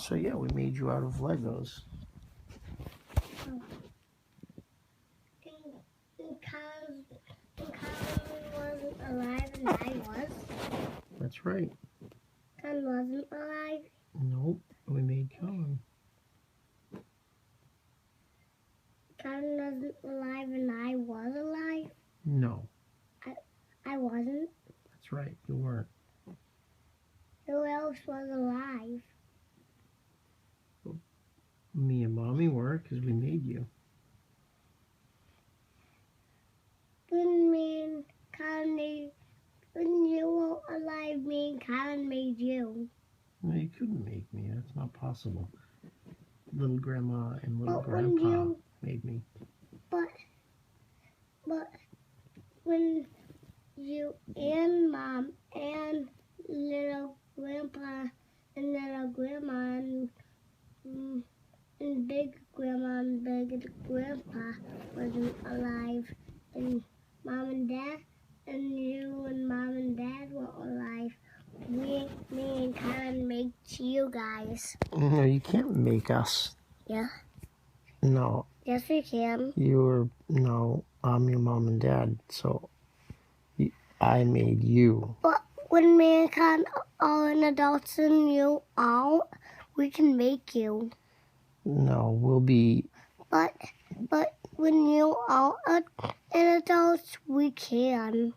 So yeah, we made you out of Legos. And Colin wasn't alive and I was. That's right. Colin wasn't alive. Nope, we made Colin. Colin wasn't alive and I was alive. No, I wasn't. that's right, you weren't. Who else was alive? Me and Mommy were, because we made you. When you were alive, me and Colin made you. No, you couldn't make me. That's not possible. Little Grandma and Little But when Grandpa made me. But when you and Mom and Little Grandpa and Little Grandma and Big Grandma and Big Grandpa wasn't alive, and Mom and Dad and you and Mom and Dad were alive, me and Colin made you guys. No, you can't make us. Yeah. No. Yes, we can. No, I'm your mom and dad, so I made you. But when me and Colin are an adults and you out, we can make you. No, we'll be... But when you are an adult, we can.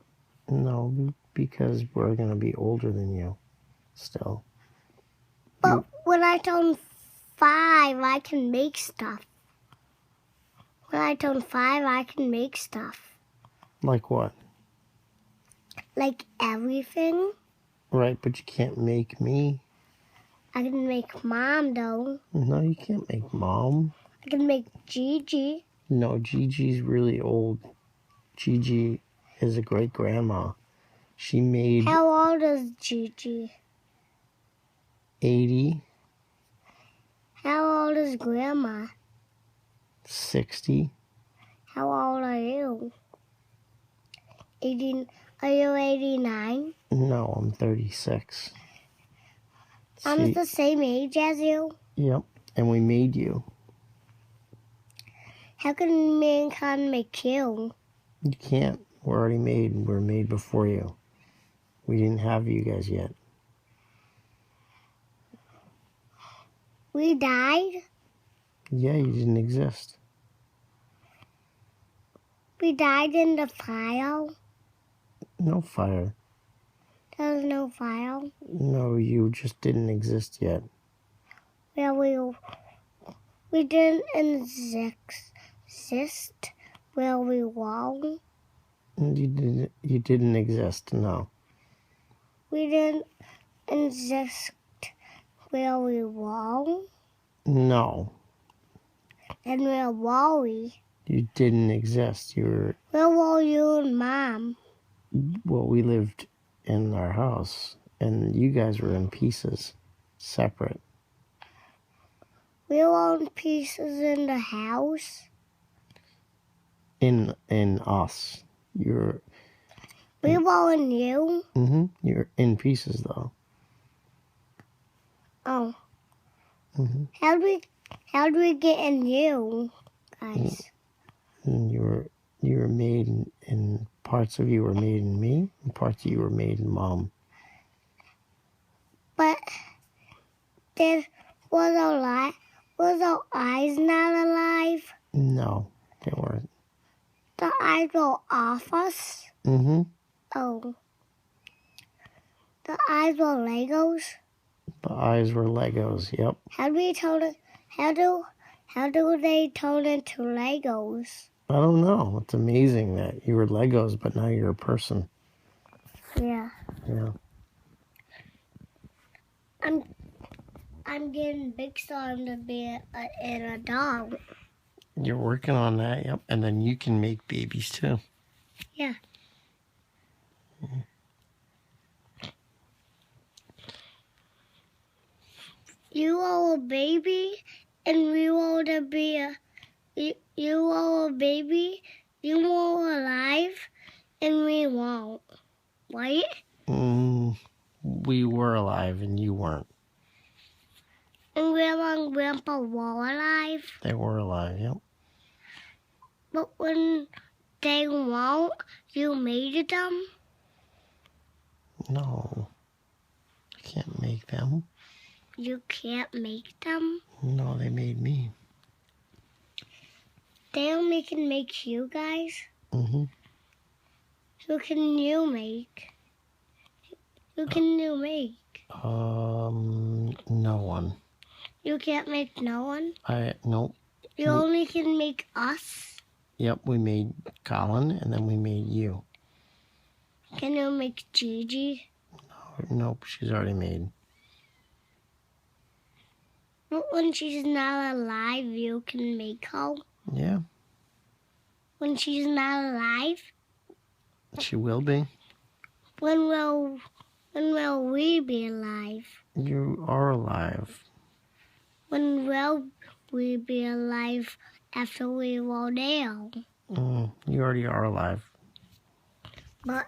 No, because we're going to be older than you still. But when I turn 5, I can make stuff. When I turn 5, I can make stuff. Like what? Like everything. Right, but you can't make me. I can make Mom, though. No, you can't make Mom. I can make Gigi. No, Gigi's really old. Gigi is a great-grandma. She made... How old is Gigi? 80. How old is Grandma? 60. How old are you? 80. Are you 89? No, I'm 36. I'm the same age as you. Yep, and we made you. How can me and Colin make you? You can't. We're already made. We're made before you. We didn't have you guys yet. We died? Yeah, you didn't exist. We died in the fire? No fire. There was no fire? No, you just didn't exist yet. Well, we didn't exist where we were. You didn't exist, no. We didn't exist where we were. No. And where were we? You didn't exist. Where were you and Mom? Well, we lived in our house, and you guys were in pieces, separate. We were in pieces in the house? In us. We were in you? Mm-hmm. You're in pieces, though. Oh. Mm-hmm. How do we get in you, guys? And you were made in parts of you were made in me, and parts of you were made in Mom. But was our eyes not alive? No, they weren't. The eyes were off us? Mm-hmm. Oh. The eyes were Legos? The eyes were Legos, yep. How do they turn into Legos? I don't know. It's amazing that you were Legos, but now you're a person. Yeah. Yeah. I'm getting big starting to be an adult. You're working on that, yep. And then you can make babies too. Yeah. Mm-hmm. You are a baby, and we want to be you are a baby, you are alive, and we won't. Right? We were alive and you weren't. And Grandma and Grandpa were alive. They were alive, yep. But when they won't, you made them? No. I can't make them. You can't make them? No, they made me. They only can make you guys? Mm-hmm. Who can you make? Who can you make? No one. You can't make no one? Nope. You only can make us? Yep, we made Colin, and then we made you. Can you make Gigi? Nope, she's already made. But when she's not alive, you can make her? Yeah, When she's not alive? she will be. When will we be alive? You are alive. When will we be alive after we were there? You already are alive. But